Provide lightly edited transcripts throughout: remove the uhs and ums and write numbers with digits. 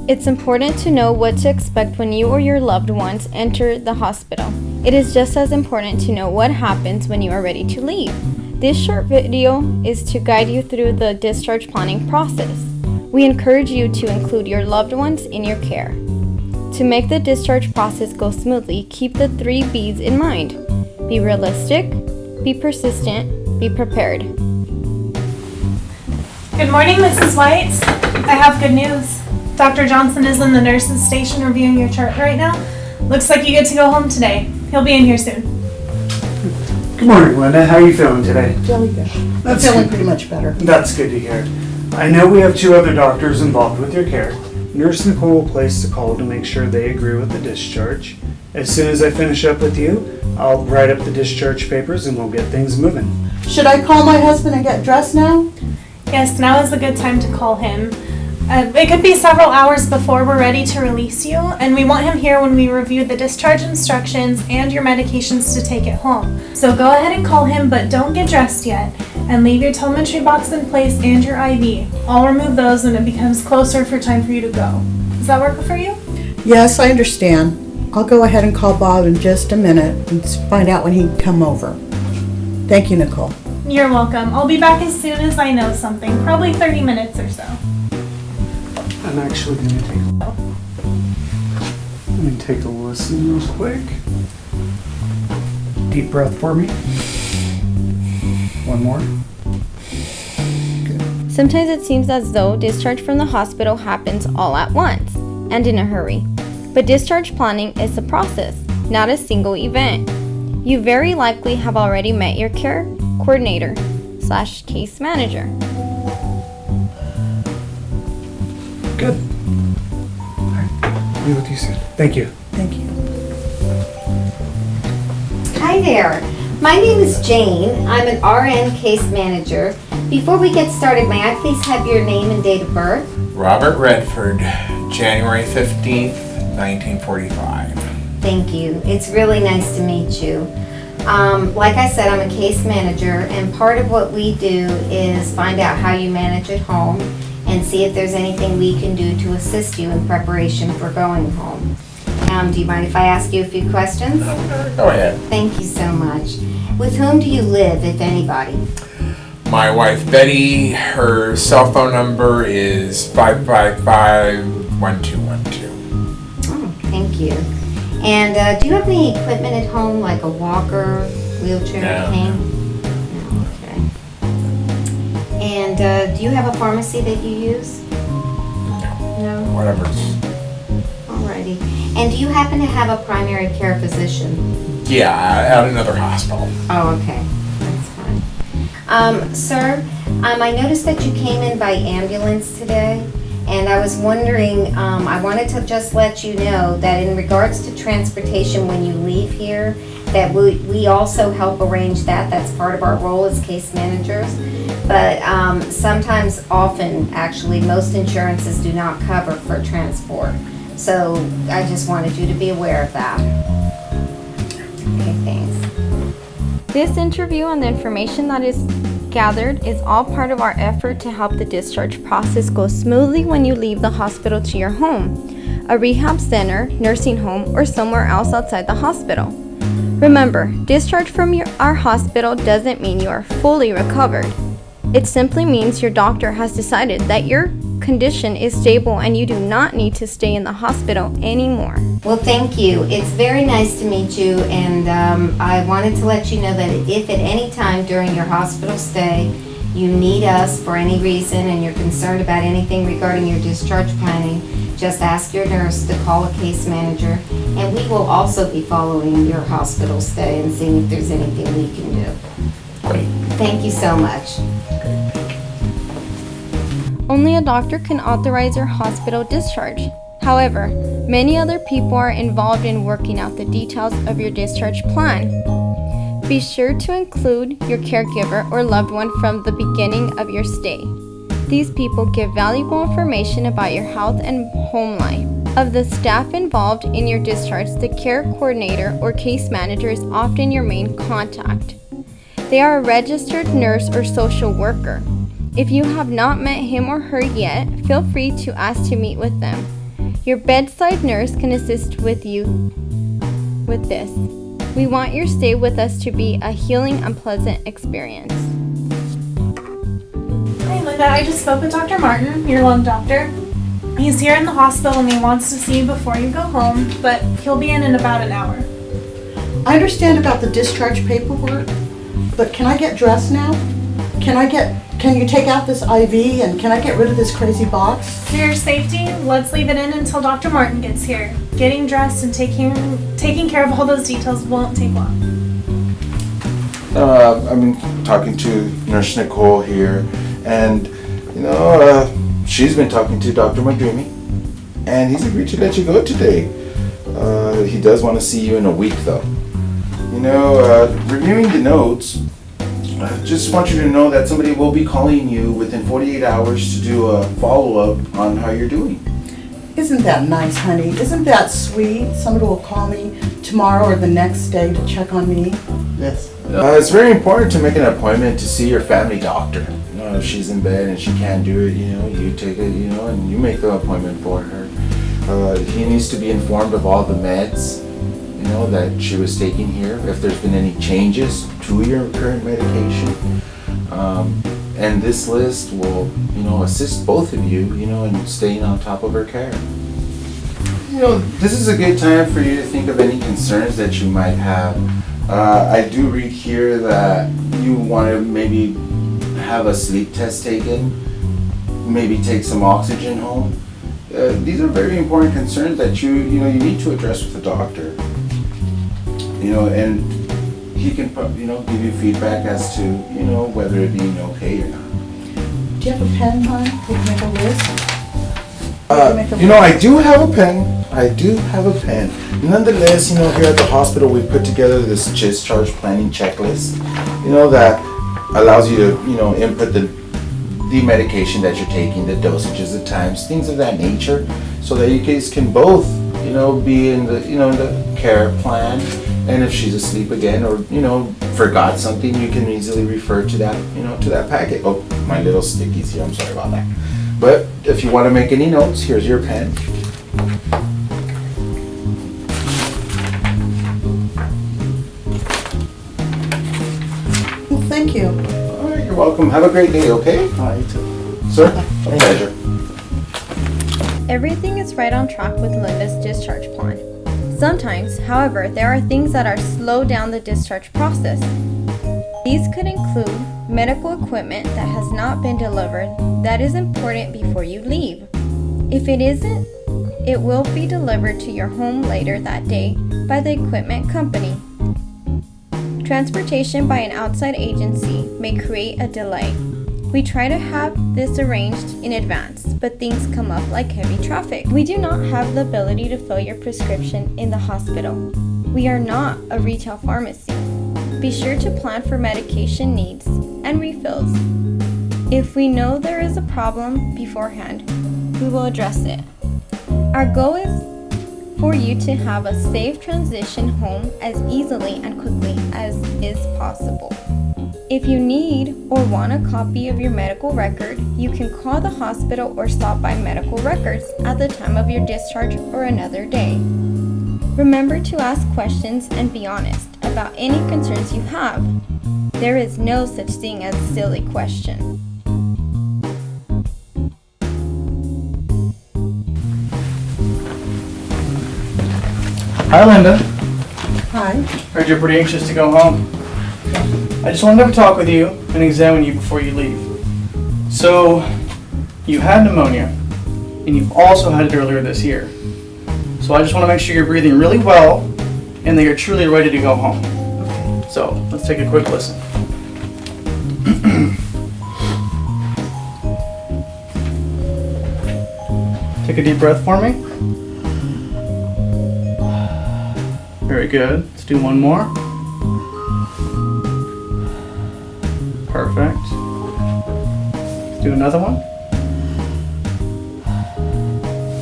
It's important to know what to expect when you or your loved ones enter the hospital. It is just as important to know what happens when you are ready to leave. This short video is to guide you through the discharge planning process. We encourage you to include your loved ones in your care. To make the discharge process go smoothly, keep the 3 B's in mind. Be realistic, be persistent, be prepared. Good morning, Mrs. White. I have good news. Dr. Johnson is in the nurse's station reviewing your chart right now. Looks like you get to go home today. He'll be in here soon. Good morning, Linda. How are you feeling today? Feeling good. That's Feeling good. pretty much better. That's good to hear. I know we have 2 other doctors involved with your care. Nurse Nicole will place the call to make sure they agree with the discharge. As soon as I finish up with you, I'll write up the discharge papers and we'll get things moving. Should I call my husband and get dressed now? Yes, now is a good time to call him. It could be several hours before we're ready to release you, and we want him here when we review the discharge instructions and your medications to take it home. So go ahead and call him, but don't get dressed yet, and leave your telemetry box in place and your IV. I'll remove those when it becomes closer for time for you to go. Does that work for you? Yes, I understand. I'll go ahead and call Bob in just a minute and find out when he can come over. Thank you, Nicole. You're welcome. I'll be back as soon as I know something, probably 30 minutes or so. I'm actually going to let me take a listen real quick. Deep breath for me. One more. Good. Sometimes it seems as though discharge from the hospital happens all at once and in a hurry. But discharge planning is a process, not a single event. You very likely have already met your care coordinator / case manager. Good. All right. Be with you soon. Thank you. Thank you. Hi there. My name is Jane. I'm an RN case manager. Before we get started, may I please have your name and date of birth? Robert Redford, January 15th, 1945. Thank you. It's really nice to meet you. Like I said, I'm a case manager, and part of what we do is find out how you manage at home and see if there's anything we can do to assist you in preparation for going home. Do you mind if I ask you a few questions? Go ahead. Thank you so much. With whom do you live, if anybody? My wife Betty, her cell phone number is 555-1212. Oh, thank you. And do you have any equipment at home, like a walker, wheelchair, No. cane? No, okay. And do you have a pharmacy that you use? No? Whatever's. Alrighty. And do you happen to have a primary care physician? Yeah, at another hospital. Oh, okay. That's fine. Sir, I noticed that you came in by ambulance today, and I was wondering, I wanted to just let you know that in regards to transportation when you leave here, that we also help arrange that. That's part of our role as case managers. But sometimes, often, actually, most insurances do not cover for transport. So I just wanted you to be aware of that. Okay, thanks. This interview and the information that is gathered is all part of our effort to help the discharge process go smoothly when you leave the hospital to your home, a rehab center, nursing home, or somewhere else outside the hospital. Remember, discharge from our hospital doesn't mean you are fully recovered. It simply means your doctor has decided that your condition is stable and you do not need to stay in the hospital anymore. Well, thank you. It's very nice to meet you, and I wanted to let you know that if at any time during your hospital stay you need us for any reason and you're concerned about anything regarding your discharge planning, just ask your nurse to call a case manager, and we will also be following your hospital stay and seeing if there's anything we can do. Great. Thank you so much. Only a doctor can authorize your hospital discharge. However, many other people are involved in working out the details of your discharge plan. Be sure to include your caregiver or loved one from the beginning of your stay. These people give valuable information about your health and home life. Of the staff involved in your discharge, the care coordinator or case manager is often your main contact. They are a registered nurse or social worker. If you have not met him or her yet, feel free to ask to meet with them. Your bedside nurse can assist with you with this. We want your stay with us to be a healing and pleasant experience. Hi Linda, I just spoke with Dr. Martin, your lung doctor. He's here in the hospital and he wants to see you before you go home, but he'll be in about an hour. I understand about the discharge paperwork, but can I get dressed now? Can you take out this IV and can I get rid of this crazy box? For your safety, let's leave it in until Dr. Martin gets here. Getting dressed and taking care of all those details won't take long. I've been talking to Nurse Nicole here, and she's been talking to Dr. McDreamy, and he's agreed to let you go today. He does want to see you in a week, though. Reviewing the notes, I just want you to know that somebody will be calling you within 48 hours to do a follow-up on how you're doing. Isn't that nice, honey? Isn't that sweet? Somebody will call me tomorrow or the next day to check on me. Yes. It's very important to make an appointment to see your family doctor. If she's in bed and she can't do it, you take it, and you make the appointment for her. He needs to be informed of all the meds, that she was taking here, if there's been any changes to your current medication. And this list will, assist both of you, in staying on top of her care. This is a good time for you to think of any concerns that you might have. I do read here that you want to maybe have a sleep test taken, maybe take some oxygen home. These are very important concerns that you need to address with the doctor. And he can give you feedback as to whether it being okay or not. Do you have a pen, hon? We can make a list. I do have a pen. I do have a pen. Nonetheless, here at the hospital, we put together this discharge planning checklist, that allows you to, input the medication that you're taking, the dosages, the times, things of that nature, so that you guys can both, be in the, in the care plan. And if she's asleep again or, forgot something, you can easily refer to that, to that packet. Oh, my little stickies here. I'm sorry about that. But if you want to make any notes, here's your pen. Well, thank you. All right, you're welcome. Have a great day, okay? You too. Sir, a pleasure. Everything is right on track with Linda's discharge plan. Sometimes, however, there are things that are slow down the discharge process. These could include medical equipment that has not been delivered that is important before you leave. If it isn't, it will be delivered to your home later that day by the equipment company. Transportation by an outside agency may create a delay. We try to have this arranged in advance, but things come up like heavy traffic. We do not have the ability to fill your prescription in the hospital. We are not a retail pharmacy. Be sure to plan for medication needs and refills. If we know there is a problem beforehand, we will address it. Our goal is for you to have a safe transition home as easily and quickly as is possible. If you need or want a copy of your medical record, you can call the hospital or stop by medical records at the time of your discharge or another day. Remember to ask questions and be honest about any concerns you have. There is no such thing as a silly question. Hi, Linda. Hi. Heard you're pretty anxious to go home. I just wanted to have a talk with you and examine you before you leave. So, you had pneumonia, and you've also had it earlier this year. So I just want to make sure you're breathing really well and that you're truly ready to go home. So, let's take a quick listen. Take a deep breath for me. Very good. Let's do one more. Perfect. Let's do another one.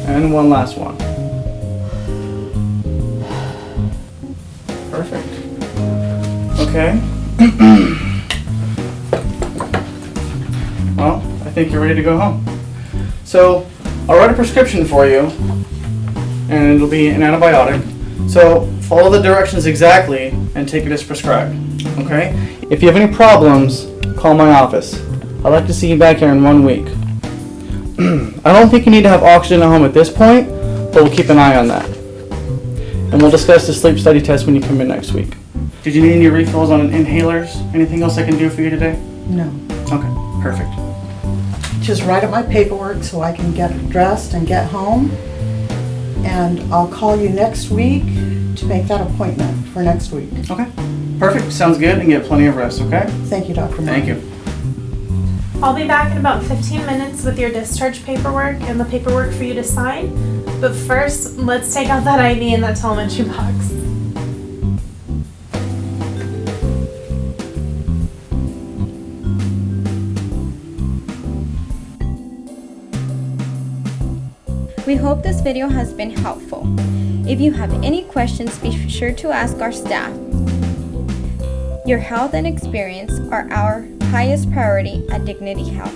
And one last one. Perfect. Okay. Well, I think you're ready to go home. So, I'll write a prescription for you, and it'll be an antibiotic. So follow the directions exactly and take it as prescribed, okay? If you have any problems, call my office. I'd like to see you back here in 1 week. I don't think you need to have oxygen at home at this point, but we'll keep an eye on that. And we'll discuss the sleep study test when you come in next week. Did you need any refills on inhalers? Anything else I can do for you today? No. Okay, perfect. Just write up my paperwork so I can get dressed and get home. And I'll call you next week to make that appointment for next week. Okay, perfect. Sounds good, and get plenty of rest, okay? Thank you, Dr. Moore. Thank you. I'll be back in about 15 minutes with your discharge paperwork and the paperwork for you to sign. But first, let's take out that IV in that telemetry box. We hope this video has been helpful. If you have any questions, be sure to ask our staff. Your health and experience are our highest priority at Dignity Health.